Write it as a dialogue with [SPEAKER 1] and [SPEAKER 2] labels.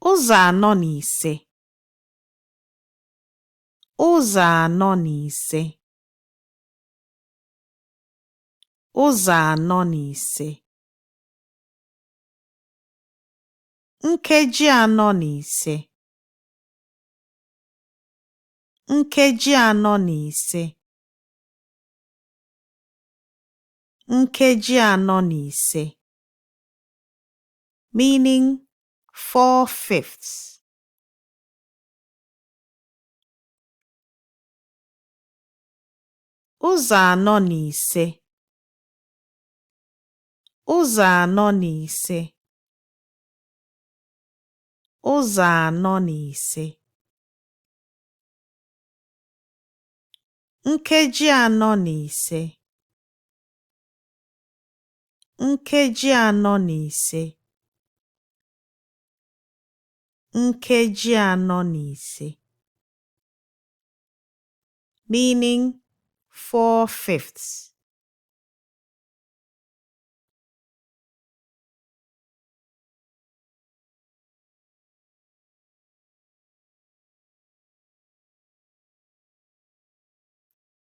[SPEAKER 1] ụzọ̀ anọ na ise ụzọ̀ anọ na ise ụzọ̀ anọ na ise nkeji anọ na ise nkeji anọ na ise nkeji anọ na ise meaning 4/5 ụzọ̀ anọ na ise ụzọ̀ anọ na ise ụzọ̀ anọ na ise nkeji anọ na ise nkeji anọ na ise nkeji anọ na ise meaning 4/5